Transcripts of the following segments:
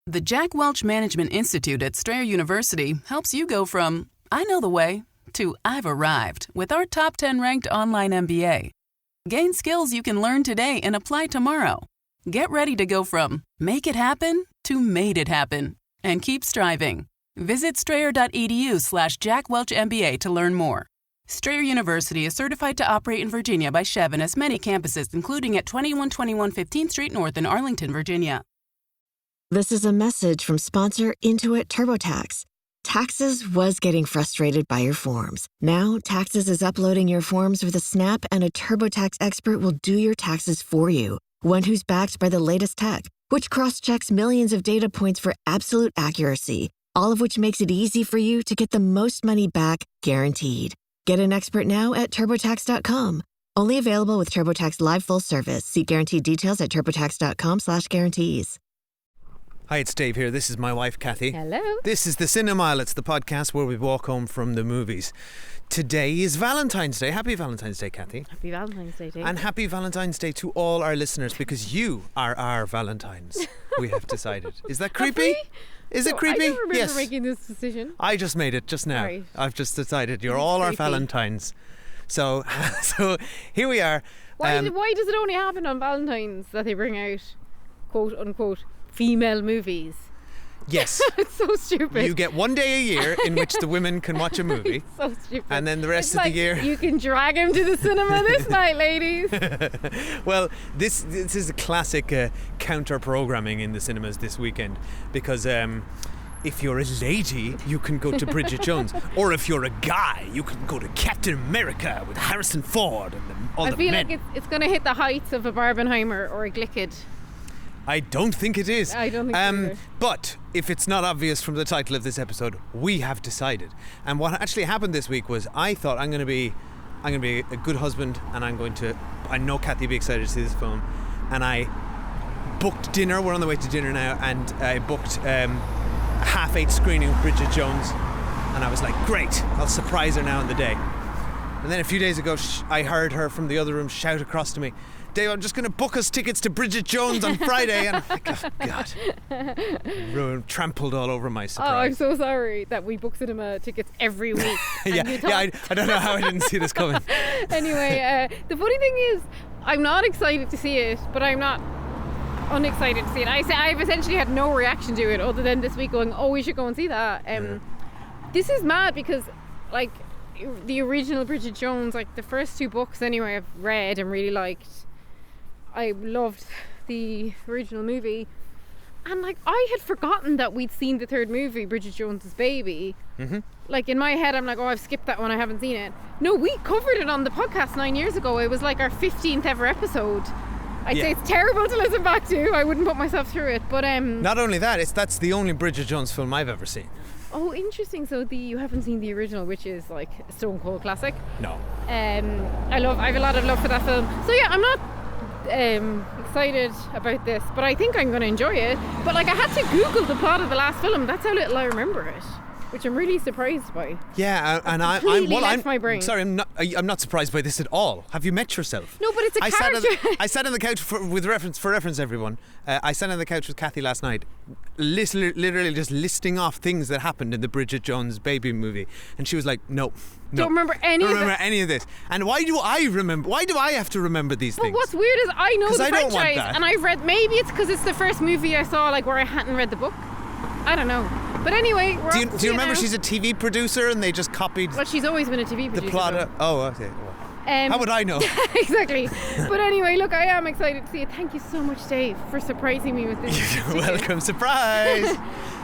The Jack Welch Management Institute at Strayer University helps you go from, I know the way, to I've arrived with our top 10 ranked online MBA. Gain skills you can learn today and apply tomorrow. Get ready to go from make it happen to made it happen and keep striving. Visit strayer.edu/Jack Welch MBA to learn more. Strayer University is certified to operate in Virginia by Chev and has many campuses, including at 2121 15th Street North in Arlington, Virginia. This is a message from sponsor Intuit TurboTax. Taxes was getting frustrated by your forms. Now, Taxes is uploading your forms with a snap, and a TurboTax expert will do your taxes for you. One who's backed by the latest tech, which cross-checks millions of data points for absolute accuracy, all of which makes it easy for you to get the most money back, guaranteed. Get an expert now at TurboTax.com. Only available with TurboTax Live Full Service. See guaranteed details at TurboTax.com/guarantees. Hi, it's Dave here. This is my wife, Kathy. Hello. This is the Cinemile. It's the podcast where we walk home from the movies. Today is Valentine's Day. Happy Valentine's Day, Kathy. Happy Valentine's Day, Dave. And happy Valentine's Day to all our listeners, because you are our Valentines, we have decided. Is that creepy? Is it creepy? I don't remember Yes. making this decision. I just made it just now. Right. I've just decided you're all creepy. our Valentines. So here we are. Why does it only happen on Valentine's that they bring out, quote unquote, female movies? Yes. It's so stupid. You get one day a year in which the women can watch a movie. So stupid. And then the rest It's of like, the year. You can drag him to the cinema this night, ladies. Well, this is a classic counter-programming in the cinemas this weekend, because if you're a lady, you can go to Bridget Jones, or if you're a guy, you can go to Captain America with Harrison Ford and all the men. I feel like it's going to hit the heights of a Barbenheimer or a Glicked. I don't think it is. I don't think so either. But if it's not obvious from the title of this episode, we have decided. And what actually happened this week was I thought I'm going to be a good husband, and I know Kathy will be excited to see this film, and I booked dinner. We're on the way to dinner now, and I booked a 8:30 screening of Bridget Jones, and I was like, great, I'll surprise her now on the day. And then a few days ago, I heard her from the other room shout across to me, Dave, I'm just going to book us tickets to Bridget Jones on Friday. And I'm like, oh, God. Trampled all over my surprise. Oh, I'm so sorry that we book cinema tickets every week. I don't know how I didn't see this coming. Anyway, the funny thing is, I'm not excited to see it, but I'm not unexcited to see it. I've essentially had no reaction to it other than this week going, oh, we should go and see that. This is mad because, like, the original Bridget Jones, like the first two books anyway, I've read and really liked. I loved the original movie, and like I had forgotten that we'd seen the third movie, Bridget Jones's Baby. Mm-hmm. Like in my head I'm like, oh, I've skipped that one, I haven't seen it. No, we covered it on the podcast 9 years ago. It was like our 15th ever episode. I'd say it's terrible to listen back to. I wouldn't put myself through it, but not only that, that's the only Bridget Jones film I've ever seen. Oh, interesting. So you haven't seen the original, which is like a stone cold classic. No. I have a lot of love for that film. So yeah, I'm not excited about this, but I think I'm going to enjoy it. But like I had to Google the plot of the last film. That's how little I remember it, which I'm really surprised by. Yeah, and I'm my brain. Sorry, I'm not surprised by this at all. Have you met yourself? No, but it's a character. I sat on the couch for reference, everyone. I sat on the couch with Kathy last night, literally just listing off things that happened in the Bridget Jones Baby movie, and she was like, "No, don't remember any of this." And why do I remember? Why do I have to remember these things? But what's weird is I know the franchise, that. and I've read. Maybe it's because it's the first movie I saw, like where I hadn't read the book. I don't know. But anyway, do you remember she's a TV producer and they just copied? Well, she's always been a TV producer. The plot. Oh, okay. How would I know? Exactly. But anyway, look, I am excited to see it. Thank you so much, Dave, for surprising me with this. You're welcome. Surprise.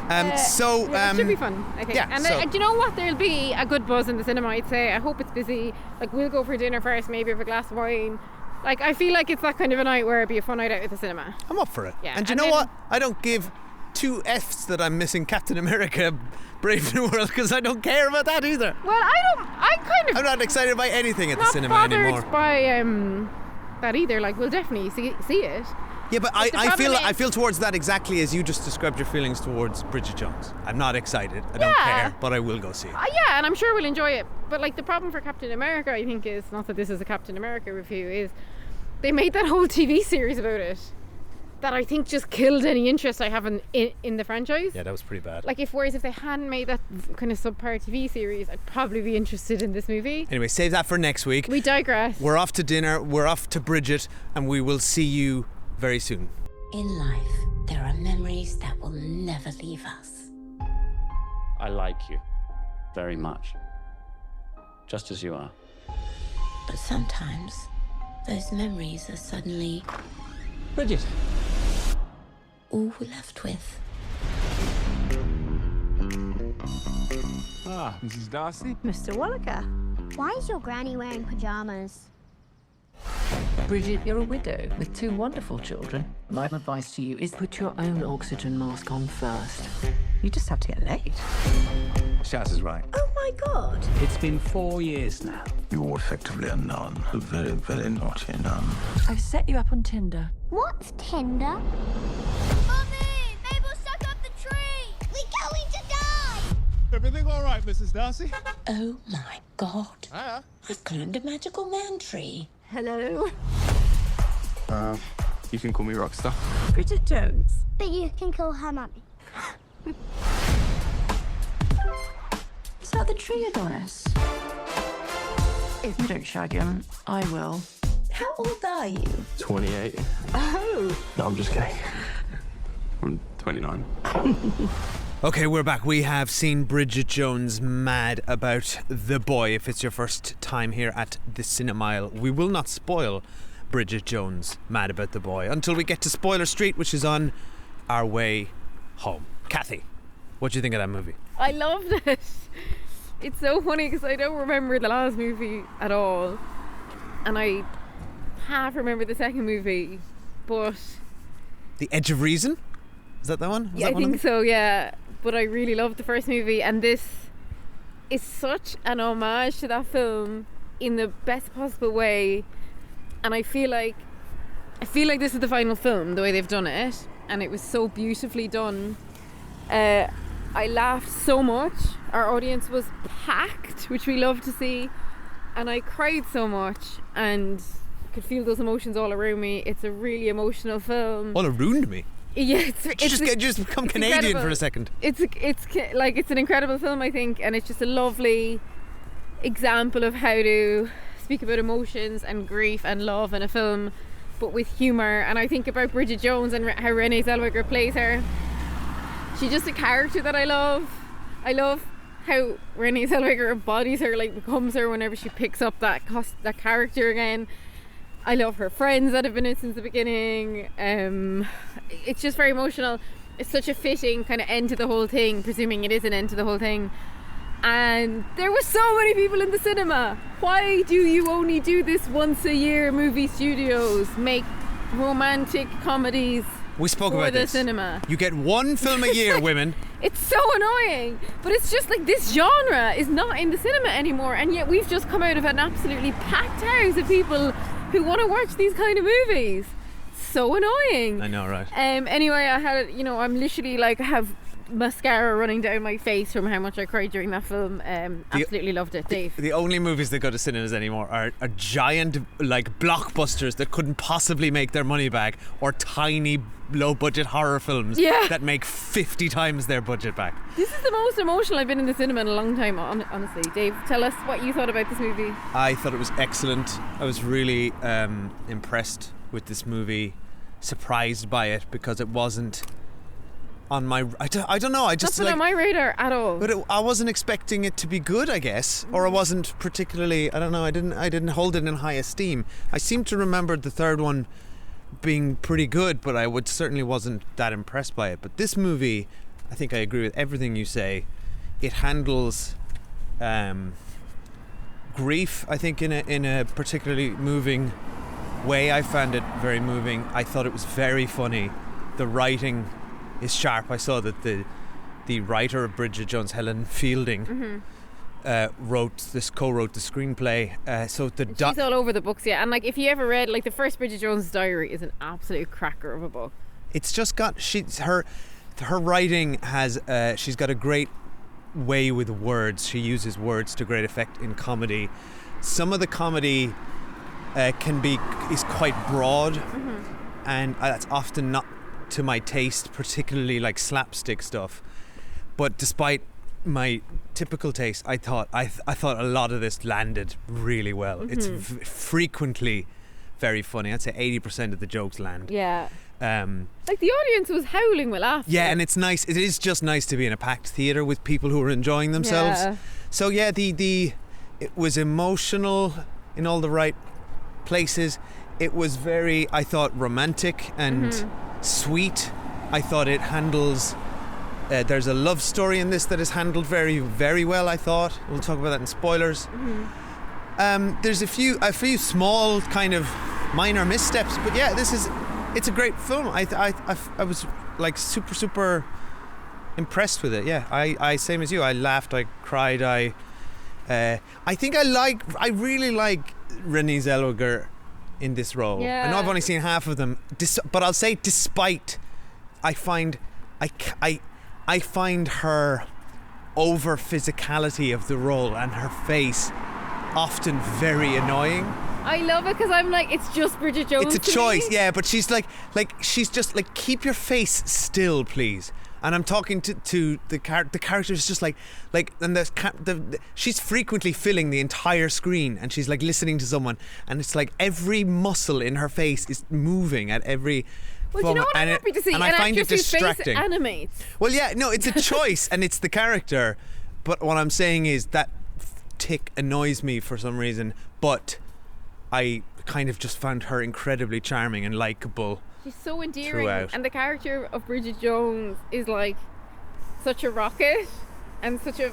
It should be fun, I think. Yeah, and do you know what? There'll be a good buzz in the cinema, I'd say. I hope it's busy. Like, we'll go for dinner first, maybe have a glass of wine. Like, I feel like it's that kind of a night where it'd be a fun night out at the cinema. I'm up for it. Yeah. And you know what? I don't give two F's that I'm missing Captain America Brave New World, because I don't care about that either. Well, I'm not excited by anything at the cinema anymore. Not bothered by that either. Like, we'll definitely see it. Yeah, but I feel towards that exactly as you just described your feelings towards Bridget Jones. I'm not excited. I don't care, but I will go see it. Yeah, and I'm sure we'll enjoy it. But like the problem for Captain America, I think, is not that this is a Captain America review, is they made that whole TV series about it. that I think just killed any interest I have in the franchise. Yeah, that was pretty bad. Like, whereas if they hadn't made that kind of subpar TV series, I'd probably be interested in this movie. Anyway, save that for next week. We digress. We're off to dinner, we're off to Bridget, and we will see you very soon. In life, there are memories that will never leave us. I like you very much, just as you are. But sometimes, those memories are suddenly Bridget. all we're left with. Ah, Mrs. Darcy? Mr. Wallaker, why is your granny wearing pajamas? Bridget, you're a widow with 2 wonderful children. My advice to you is put your own oxygen mask on first. You just have to get laid. Shaz is right. Oh my God. It's been 4 years now. You're effectively a nun. A very, very naughty nun. I've set you up on Tinder. What's Tinder? Mummy! Mabel's stuck up the tree! We're going to die! Everything all right, Mrs. Darcy? Oh my God. Hiya. I've climbed a magical man tree. Hello. You can call me Rockstar. Bridget Jones. But you can call her Mummy. Is that the tree Adonis? If you don't shag him, I will. How old are you? 28. Oh. No, I'm just kidding. I'm 29. Okay, we're back. We have seen Bridget Jones Mad About the Boy. If it's your first time here at the Cinemile, we will not spoil Bridget Jones Mad About the Boy until we get to Spoiler Street, which is on our way home. Kathy, what do you think of that movie? I loved it. It's so funny because I don't remember the last movie at all, and I half remember the second movie, but The Edge of Reason? Is that one? yeah, I think so, yeah. But I really loved the first movie, and this is such an homage to that film in the best possible way. And I feel like this is the final film, the way they've done it, and it was so beautifully done. I laughed so much. Our audience was packed, which we love to see, and I cried so much and could feel those emotions all around me. It's a really emotional film. Well, it ruined me. Yeah, Just become Canadian incredible. for a second. It's an incredible film, I think, and it's just a lovely example of how to speak about emotions and grief and love in a film, but with humour. And I think about Bridget Jones and how Renée Zellweger plays her. She's just a character that I love. I love how Renée Zellweger embodies her, like becomes her whenever she picks up that character again. I love her friends that have been in since the beginning. It's just very emotional. It's such a fitting kind of end to the whole thing, presuming it is an end to the whole thing. And there were so many people in the cinema. Why do you only do this once a year? Movie studios make romantic comedies We spoke for about the this. cinema. You get one film a year, women. It's so annoying, but it's just like this genre is not in the cinema anymore, and yet we've just come out of an absolutely packed house of people who want to watch these kind of movies. So annoying. I know, right? Anyway, I had, I'm literally like have mascara running down my face from how much I cried during that film. Absolutely loved it, Dave. The only movies that go to cinemas anymore are giant, like, blockbusters that couldn't possibly make their money back, or tiny, low-budget horror films that make 50 times their budget back. This is the most emotional I've been in the cinema in a long time, honestly. Dave, tell us what you thought about this movie. I thought it was excellent. I was really impressed with this movie, surprised by it, because it wasn't on my... I don't know, I just... That's not on my radar at all. But I wasn't expecting it to be good, I guess, or I wasn't particularly... I don't know, I didn't hold it in high esteem. I seem to remember the third one being pretty good, but I certainly wasn't that impressed by it. But this movie, I think I agree with everything you say. It handles grief, I think, in a particularly moving way. I found it very moving. I thought it was very funny. The writing is sharp. I saw that the writer of Bridget Jones, Helen Fielding, co-wrote the screenplay. She's all over the books, yeah. And like, if you ever read, like, the first Bridget Jones diary is an absolute cracker of a book. It's just got her writing has she's got a great way with words. She uses words to great effect in comedy. Some of the comedy is quite broad. and that's often not to my taste, particularly like slapstick stuff. But despite my typical taste, I thought a lot of this landed really well. It's frequently very funny. I'd say 80% of the jokes land. Yeah. Like the audience was howling with laughter. Yeah, and it's nice. It is just nice to be in a packed theatre with people who are enjoying themselves. Yeah. So yeah, it was emotional in all the right places. It was very, I thought, romantic and sweet. I thought it handles. There's a love story in this that is handled very, very well. I thought we'll talk about that in spoilers. There's a few small kind of minor missteps, but yeah, it's a great film. I was like super impressed with it. Yeah, I same as you. I laughed, I cried, I think I really like Renée Zellweger in this role. Yeah. I know I've only seen half of them, but I'll say despite, I find her over physicality of the role and her face often very annoying. I love it because I'm like, it's just Bridget Jones. It's a choice, yeah, but she's she's just like, keep your face still, please. And I'm talking to the character is just like, and she's frequently filling the entire screen, and she's like listening to someone, and it's like every muscle in her face is moving at every. Well, do you know what I'm happy to see? And I find it distracting. Face animates. Well, yeah, no, it's a choice, and it's the character. But what I'm saying is that tick annoys me for some reason. But I kind of just found her incredibly charming and likable. She's so endearing, throughout. And the character of Bridget Jones is like such a rocket and such a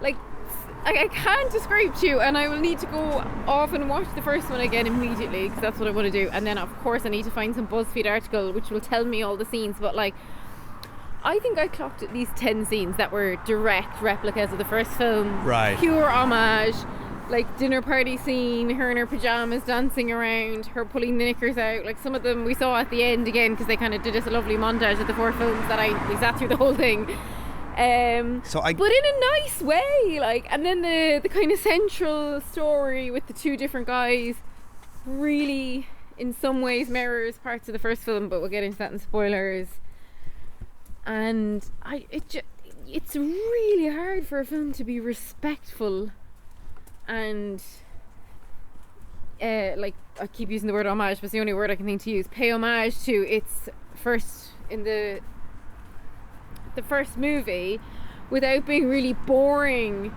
like. I can't describe to you, and I will need to go off and watch the first one again immediately because that's what I want to do. And then, of course, I need to find some BuzzFeed article which will tell me all the scenes. But like, I think I clocked at least 10 scenes that were direct replicas of the first film. Right. Pure homage. Like dinner party scene, her in her pajamas dancing around, her pulling the knickers out. Like some of them we saw at the end again because they kind of did us a lovely montage of the 4 films that we sat through the whole thing. But in a nice way, like, and then the kind of central story with the 2 different guys really in some ways mirrors parts of the first film, but we'll get into that in spoilers. And it's really hard for a film to be respectful and like, I keep using the word homage, but it's the only word I can think to use, pay homage to its first in the first movie without being really boring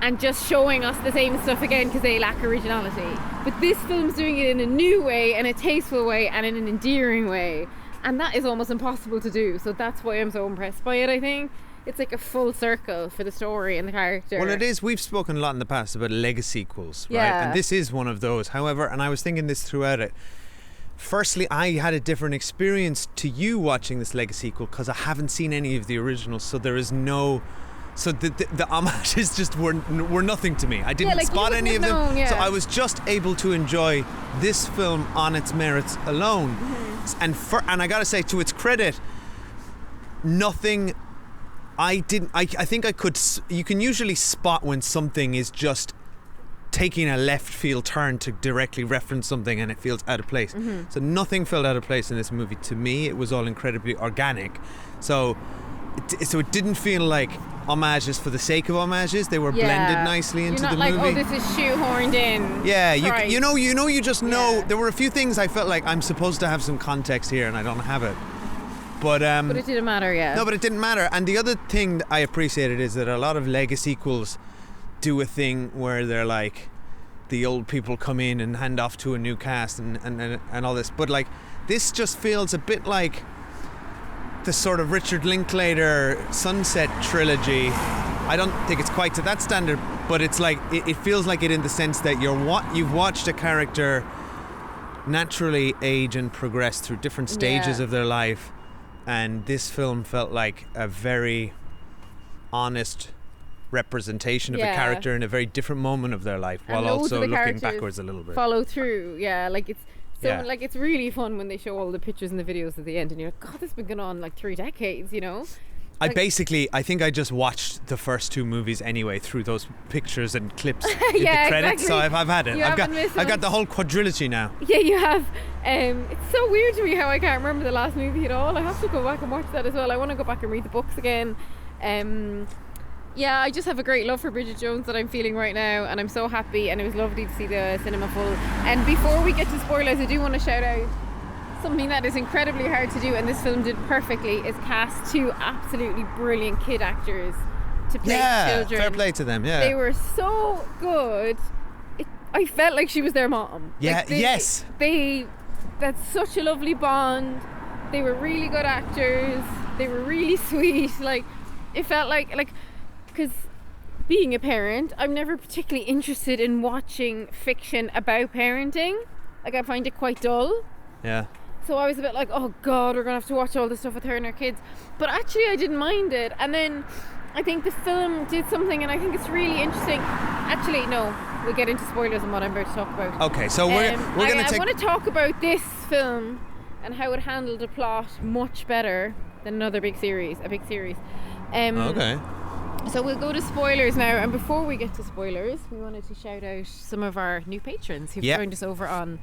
and just showing us the same stuff again because they lack originality. But this film's doing it in a new way and a tasteful way and in an endearing way, and that is almost impossible to do. So that's why I'm so impressed by it. I think it's like a full circle for the story and the character. Well, it is. We've spoken a lot in the past about legacy sequels, right? Yeah. And this is one of those. However, and I was thinking this throughout it, firstly, I had a different experience to you watching this legacy sequel because I haven't seen any of the originals, so there is no. So the homages just were nothing to me. I didn't spot any of them, so I was just able to enjoy this film on its merits alone. And I gotta say, to its credit, nothing. I think I could. You can usually spot when something is just taking a left field turn to directly reference something and it feels out of place. So nothing felt out of place in this movie to me. It was all incredibly organic. So it didn't feel like homages for the sake of homages. They were blended nicely into the movie. You're not like, oh, this is shoehorned in. Yeah, you just know. There were a few things I felt like I'm supposed to have some context here and I don't have it. But it didn't matter, yeah. No, but it didn't matter. And the other thing that I appreciated is that a lot of legacy sequels do a thing where they're like, the old people come in and hand off to a new cast and all this. But like, this just feels a bit like the sort of Richard Linklater Sunset trilogy. I don't think it's quite to that standard, but it's like, it feels like it in the sense that you've watched a character naturally age and progress through different stages of their life. And this film felt like a very honest representation of a character in a very different moment of their life, while also looking backwards a little bit. Follow through, like it's so like it's really fun when they show all the pictures and the videos at the end, and you're like, God, this has been going on like 3 decades, you know. I think I just watched the first two movies anyway through those pictures and clips in the credits. Exactly. So I've had it. I've got the whole quadrilogy now. Yeah, you have. It's so weird to me how I can't remember the last movie at all. I have to go back and watch that as well. I want to go back and read the books again. Yeah, I just have a great love for Bridget Jones that I'm feeling right now, and I'm so happy, and it was lovely to see the cinema full. And before we get to spoilers, I do want to shout out something that is incredibly hard to do, and this film did perfectly, is cast two absolutely brilliant kid actors to play children. Fair play to them. Yeah, they were so good. I felt like she was their mom. Yeah, that's such a lovely bond. They were really good actors. They were really sweet. Like, it felt like because being a parent, I'm never particularly interested in watching fiction about parenting. Like, I find it quite dull. Yeah. So I was a bit like, oh God, we're going to have to watch all this stuff with her and her kids. But actually I didn't mind it. And then I think the film did something, and I think it's really interesting. Actually, no, we'll get into spoilers and what I'm about to talk about. Okay, so we're going to take... I want to talk about this film and how it handled the plot much better than another big series. Okay. So we'll go to spoilers now, and before we get to spoilers, we wanted to shout out some of our new patrons who've joined us over on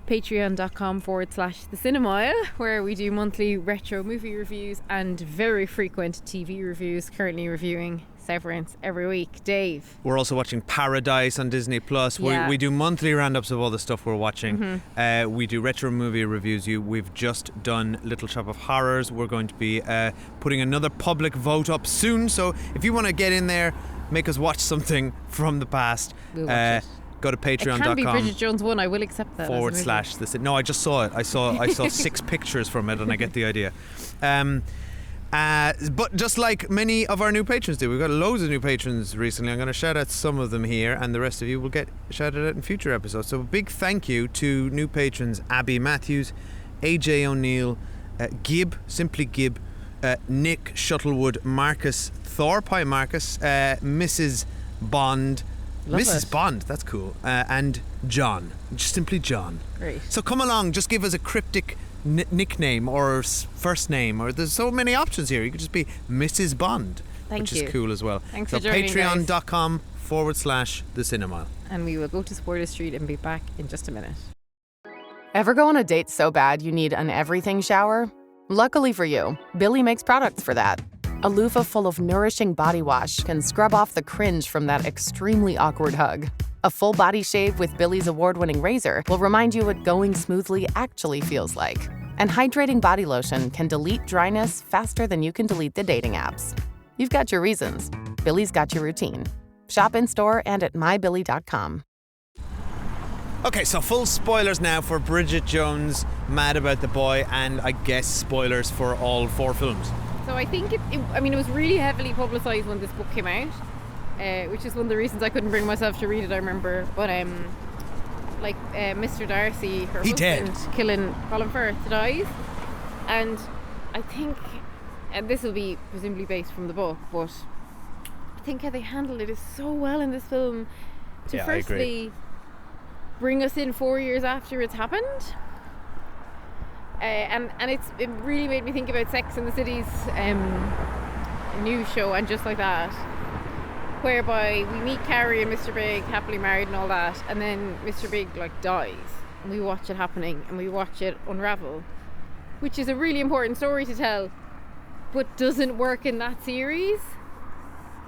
patreon.com/theCinemile, where we do monthly retro movie reviews and very frequent TV reviews, currently reviewing Severance every week. Dave. We're also watching Paradise on Disney Plus. We do monthly roundups of all the stuff we're watching. We do retro movie reviews. We've just done Little Shop of Horrors. We're going to be putting another public vote up soon. So if you want to get in there, make us watch something from the past, we'll watch it. Go to patreon.com. It can be Bridget Jones 1. I will accept that. / No, I just saw it. I saw 6 pictures from it, and I get the idea. But just like many of our new patrons do, we've got loads of new patrons recently. I'm going to shout out some of them here, and the rest of you will get shouted out in future episodes. So a big thank you to new patrons: Abby Matthews, AJ O'Neill, Gib, simply Gib, Nick Shuttlewood, Marcus Thorpe, hi Marcus, Mrs. Bond. Love Mrs. it. Bond, that's cool. And John, just simply John. Great. So come along, just give us a cryptic nickname or first name, or there's so many options here. You could just be Mrs. Bond, which is cool as well. Thanks so for joining, patreon.com /theCinemile. And we will go to Spoiler Street and be back in just a minute. Ever go on a date so bad you need an everything shower? Luckily for you, Billy makes products for that. A loofah full of nourishing body wash can scrub off the cringe from that extremely awkward hug. A full body shave with Billy's award-winning razor will remind you what going smoothly actually feels like. And hydrating body lotion can delete dryness faster than you can delete the dating apps. You've got your reasons. Billy's got your routine. Shop in-store and at mybilly.com. Okay, so full spoilers now for Bridget Jones, Mad About the Boy, and I guess spoilers for all 4 films. So I think it was really heavily publicised when this book came out, which is one of the reasons I couldn't bring myself to read it, I remember. But Mr. Darcy, her husband, killing Colin Firth, dies. And I think, and this will be presumably based from the book, but I think how they handled it is so well in this film to firstly bring us in 4 years after it's happened. And it really made me think about Sex and the City's new show, and just like that, whereby we meet Carrie and Mr. Big happily married and all that, and then Mr. Big dies, and we watch it happening and we watch it unravel, which is a really important story to tell, but doesn't work in that series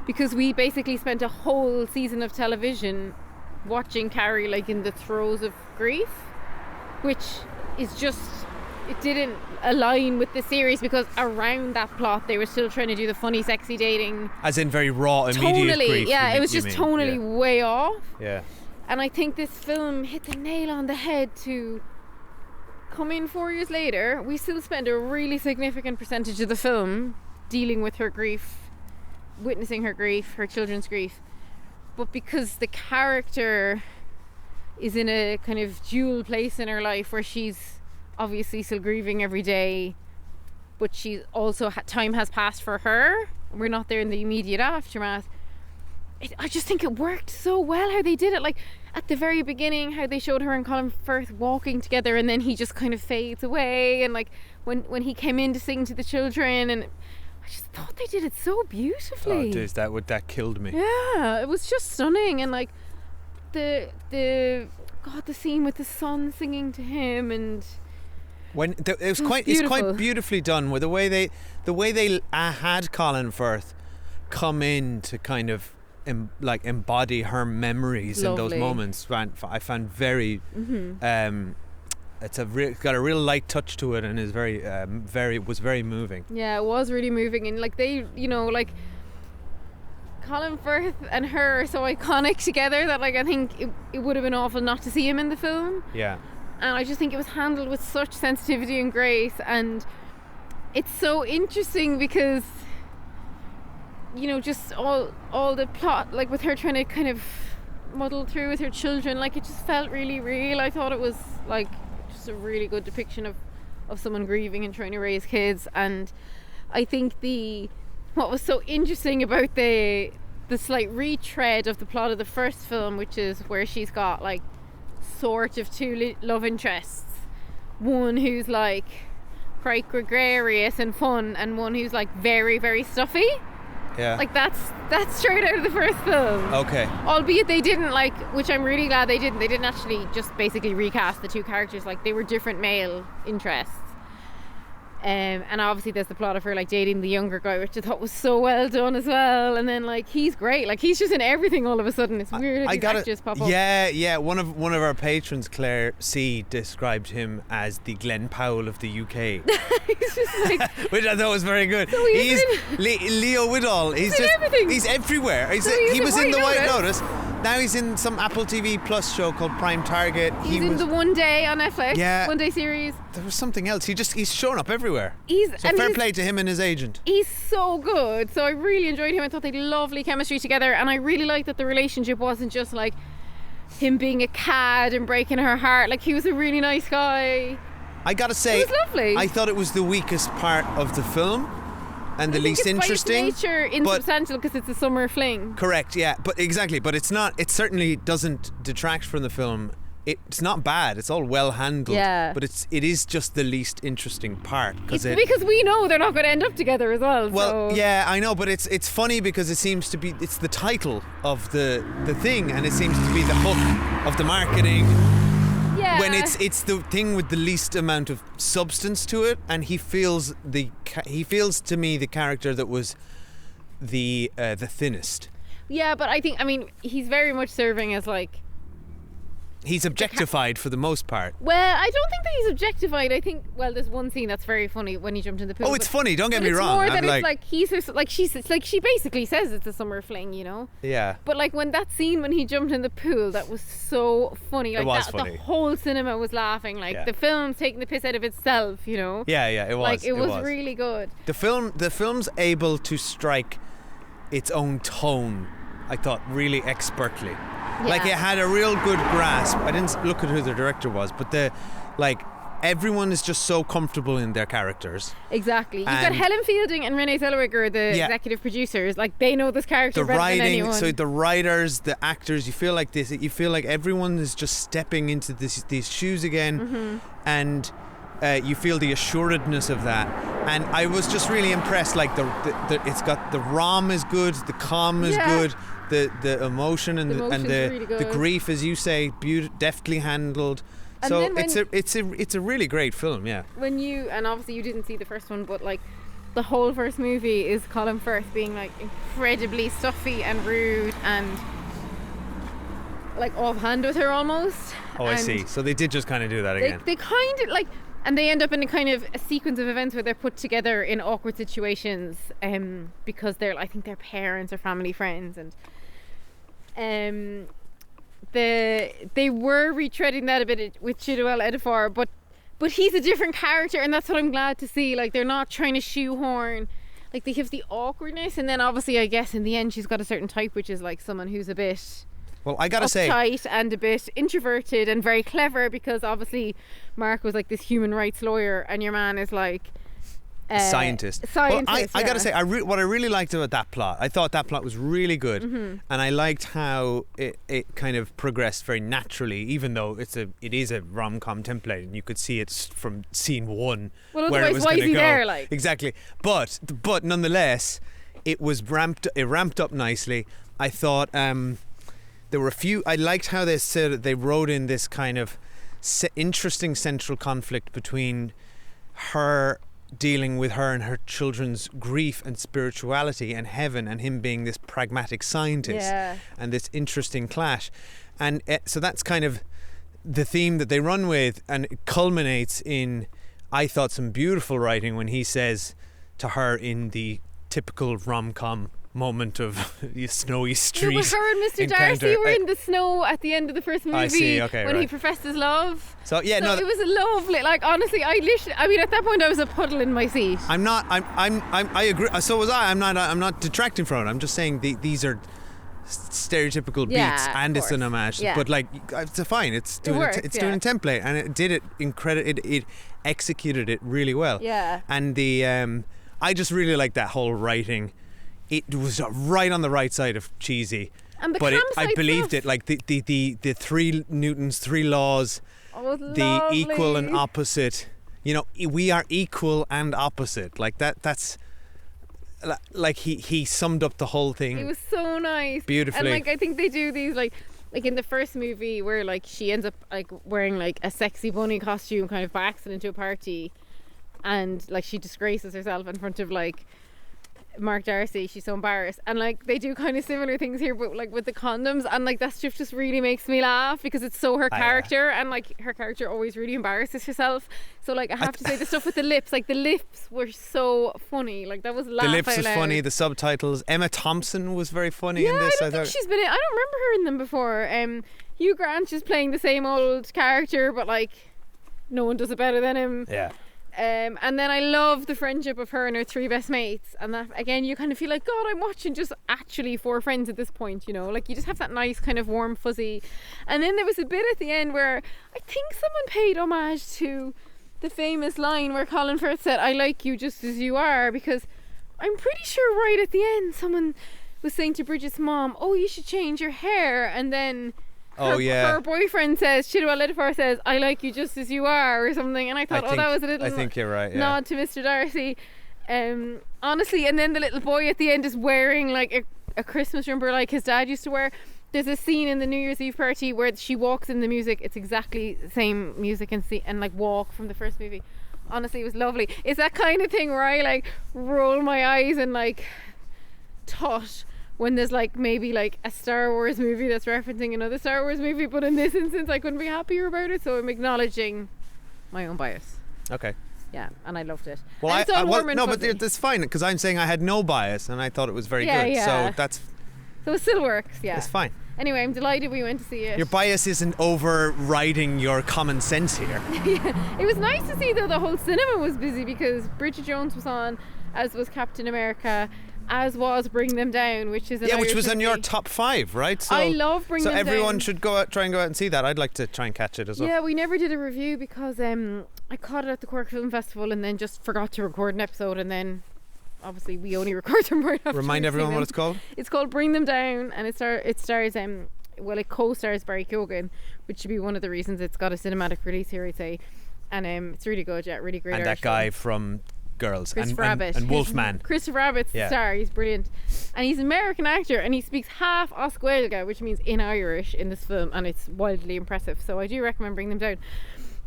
because we basically spent a whole season of television watching Carrie in the throes of grief, which is just, it didn't align with the series because around that plot they were still trying to do the funny sexy dating, as in very raw immediate grief. It was just tonally way off. Yeah. And I think this film hit the nail on the head to come in 4 years later. We still spend a really significant percentage of the film dealing with her grief, witnessing her grief, her children's grief, but because the character is in a kind of dual place in her life where she's obviously still grieving every day, but she's also time has passed for her. We're not there in the immediate aftermath. I just think it worked so well how they did it. At the very beginning, how they showed her and Colin Firth walking together, and then he just kind of fades away, and when he came in to sing to the children, and I just thought they did it so beautifully. Oh, dude, that killed me. Yeah, it was just stunning, and like the scene with the son singing to him, and it's quite beautifully done with the way they had Colin Firth come in to kind of embody her memories in those moments. I found very it's got a real light touch to it, and is was very moving. Yeah, it was really moving, and like they, like Colin Firth and her are so iconic together that like I think it would have been awful not to see him in the film. Yeah. And I just think it was handled with such sensitivity and grace, and it's so interesting because just all the plot, like with her trying to kind of muddle through with her children, like it just felt really real. I thought it was like just a really good depiction of someone grieving and trying to raise kids. And I think what was so interesting about the slight retread of the plot of the first film, which is where she's got like sort of two love interests, one who's like quite gregarious and fun, and one who's like very, very stuffy. Yeah. Like that's straight out of the first film. Okay. Albeit they didn't which I'm really glad they didn't. They didn't actually just basically recast the two characters. Like they were different male interests. And obviously there's the plot of her like dating the younger guy, which I thought was so well done as well. And then like he's great, like he's just in everything all of a sudden. It's weird how these actors pop up. Yeah. One of our patrons, Claire C, described him as the Glenn Powell of the UK. He's just like, which I thought was very good. So he's Leo Whitall. He's just everything. He's everywhere. He was in the White Lotus. Now he's in some Apple TV Plus show called Prime Target. He's in the One Day on Netflix. Yeah. One Day series. There was something else. He's shown up everywhere. So fair play to him and his agent. He's so good. So I really enjoyed him. I thought they had lovely chemistry together, and I really liked that the relationship wasn't just like him being a cad and breaking her heart. Like he was a really nice guy. I gotta say, it was lovely. I thought it was the weakest part of the film. And the least interesting. By its nature, insubstantial because it's a summer fling. Correct, yeah, but exactly. But it's not. It certainly doesn't detract from the film. It's not bad. It's all well handled. Yeah. But it is just the least interesting part because we know they're not going to end up together as well. Well, so. Yeah, I know, but it's funny because it seems to be the title of the thing, and it seems to be the hook of the marketing. Yeah. When it's the thing with the least amount of substance to it, and he feels to me the character that was the thinnest. Yeah, but I he's very much serving as like he's objectified for the most part. Well, I don't think that he's objectified. I think there's one scene that's very funny when he jumped in the pool. Oh, it's funny. Don't get me wrong. More that it's like he's she basically says it's a summer fling, Yeah. But like when he jumped in the pool, that was so funny. Like it was funny. The whole cinema was laughing. Like the film's taking the piss out of itself. Yeah, it was. Like it was really good. The film's able to strike its own tone, I thought, really expertly. Yeah. Like it had a real good grasp. I didn't look at who the director was, but everyone is just so comfortable in their characers. Exactly. You've got Helen Fielding and Renee Zellweger, the executive producers. Like they know this character better than anyone. So the writers, the actors, you feel like everyone is just stepping into these shoes again, and you feel the assuredness of that. And I was just really impressed. Like it's got the rom is good, the calm is good. The emotion and the grief, as you say, deftly handled. And so it's a really great film, yeah. And obviously you didn't see the first one, but like the whole first movie is Colin Firth being like incredibly stuffy and rude and like offhand with her almost. Oh, I see. So they did just kind of do that again. They kind of like, and they end up in a kind of a sequence of events where they're put together in awkward situations, because I think they're parents or family friends, and they were retreading that a bit with Chidwell Ejiofor, but he's a different character, and that's what I'm glad to see. Like they're not trying to shoehorn, like they have the awkwardness, and then obviously I guess in the end she's got a certain type, which is like someone who's a bit I gotta say, uptight and a bit introverted and very clever, because obviously Mark was like this human rights lawyer, and your man is like scientist. Well, I gotta say, what I really liked about that plot, I thought that plot was really good, and I liked how it kind of progressed very naturally, even though it is a rom-com template, and you could see it from scene one where it was going to go. There, like. Exactly, but nonetheless, it ramped up nicely. I thought there were a few. I liked how they said they wrote in this kind of interesting central conflict between her dealing with her and her children's grief and spirituality and heaven, and him being this pragmatic scientist, and this interesting clash. And so that's kind of the theme that they run with, and it culminates in, I thought, some beautiful writing when he says to her in the typical rom-com moment of snowy street. But her and Mr. Darcy were in the snow at the end of the first movie. I see, okay, when right. he professed his love. So it was lovely. Like, honestly, I mean, at that point I was a puddle in my seat. I agree. So was I. I'm not detracting from it. I'm just saying these are stereotypical beats, and it's an homage. But like, it's fine. It's doing doing a template, and it did it it executed it really well. Yeah. And I just really like that whole writing. It was right on the right side of cheesy, but I believed it. Like the three Newton's three laws, the equal and opposite. You know, we are equal and opposite. Like that. That's like he summed up the whole thing. It was so nice, beautifully. And like, I think they do these like in the first movie where like she ends up like wearing like a sexy bunny costume kind of by accident to a party, and like she disgraces herself in front of like Mark Darcy. She's so embarrassed, and like they do kind of similar things here, but like with the condoms, and like that stuff just really makes me laugh because it's so her character, and like her character always really embarrasses herself. So like I have to say, the stuff with the lips, like the lips were so funny. Like that was laugh The lips out was loud. funny. The subtitles. Emma Thompson was very funny in this. I don't think she's been in. I don't remember her in them before. Hugh Grant just playing the same old character, but like no one does it better than him. Yeah. And then I love the friendship of her and her three best mates, and that again you kind of feel like, God, I'm watching just actually four friends at this point, you know, like you just have that nice kind of warm fuzzy. And then there was a bit at the end where I think someone paid homage to the famous line where Colin Firth said, "I like you just as you are," because I'm pretty sure right at the end someone was saying to Bridget's mom, "Oh, you should change your hair," and then her boyfriend says, Chidwell Ejiofor says, "I like you just as you are," or something, and I thought, that was a little I think you're right, nod to Mr. Darcy. Honestly, and then the little boy at the end is wearing like a Christmas jumper like his dad used to wear. There's a scene in the New Year's Eve party where she walks in the music. It's exactly the same music and like walk from the first movie. Honestly, it was lovely. It's that kind of thing where I like roll my eyes and like tot when there's like maybe like a Star Wars movie that's referencing another Star Wars movie, but in this instance I couldn't be happier about it, so I'm acknowledging my own bias. Okay. Yeah, and I loved it. Well, but it's fine, because I'm saying I had no bias and I thought it was very good. Yeah. So it still works. Yeah, it's fine. Anyway, I'm delighted we went to see it. Your bias isn't overriding your common sense here. Yeah. It was nice to see though the whole cinema was busy because Bridget Jones was on, as was Captain America, as was Bring Them Down, which is which was in your top 5, right? So I love Bring Them Down. So everyone should try and go out and see that. I'd like to try and catch it as well. Yeah, we never did a review because I caught it at the Cork Film Festival and then just forgot to record an episode, and then obviously we only record them right after. Remind everyone what it's called. It's called Bring Them Down, and it stars it co-stars Barry Keoghan, which should be one of the reasons it's got a cinematic release here, I'd say. And it's really good, really great. And that guy from Girls and Wolfman. Christopher Abbott's the star. He's brilliant, and he's an American actor, and he speaks half Oscuelga, which means in Irish, in this film, and it's wildly impressive. So I do recommend Bring Them Down.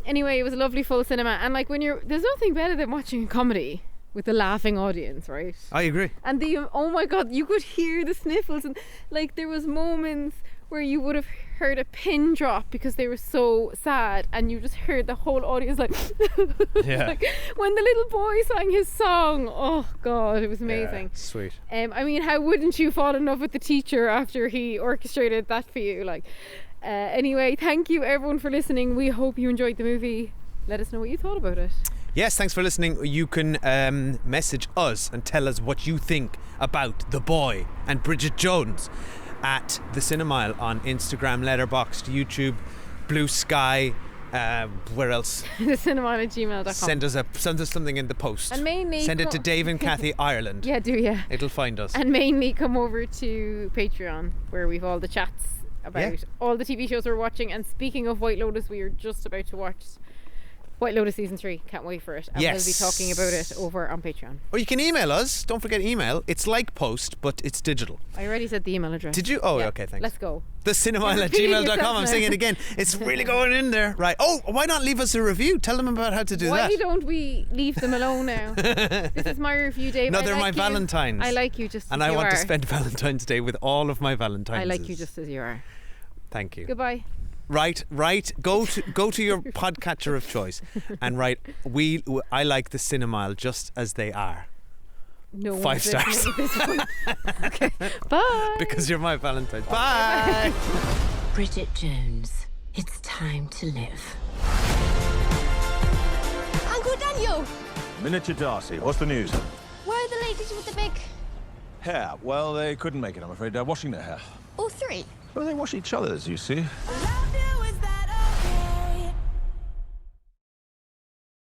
Anyway, it was a lovely full cinema, and like there's nothing better than watching a comedy with the laughing audience, right? I agree. And oh my God, you could hear the sniffles, and like there was moments where you would have heard a pin drop because they were so sad, and you just heard the whole audience like yeah. Like when the little boy sang his song, oh God, it was amazing. Yeah, sweet. I mean, how wouldn't you fall in love with the teacher after he orchestrated that for you? Like anyway, thank you everyone for listening. We hope you enjoyed the movie. Let us know what you thought about it. Yes, thanks for listening. You can message us and tell us what you think about The Boy and Bridget Jones at The Cinemile on Instagram, Letterboxd, YouTube, Blue Sky, Where else? thecinema@gmail.com. Send us something in the post. And mainly send it to Dave and Kathy Ireland. Yeah, do yeah. It'll find us. And mainly come over to Patreon, where we've all the chats about all the TV shows we're watching. And speaking of White Lotus, we are just about to watch White Lotus season 3. Can't wait for it. And we'll be talking about it over on Patreon. Or you can email us. Don't forget email. It's like post, but it's digital. I already said the email address. Did you? Oh, okay, thanks. Let's go. thecinema@gmail.com. I'm saying it again. It's really going in there. Right. Oh, why not leave us a review? Tell them about how to do that. Why don't we leave them alone now? This is my review, Dave. No, they're my Valentines. I like you just as you are. And I want to spend Valentine's Day with all of my Valentines. I like you just as you are. Thank you. Goodbye. Right. Go to your podcatcher of choice and write. I like the Cinemile just as they are. No 5 stars. Okay. Bye. Because you're my Valentine. Bye. Bridget Jones, it's time to live. Uncle Daniel! Miniature Darcy, what's the news? Where are the ladies with the big... Hair. Well, they couldn't make it, I'm afraid. They're washing their hair. All 3? Well, they wash each other's, you see.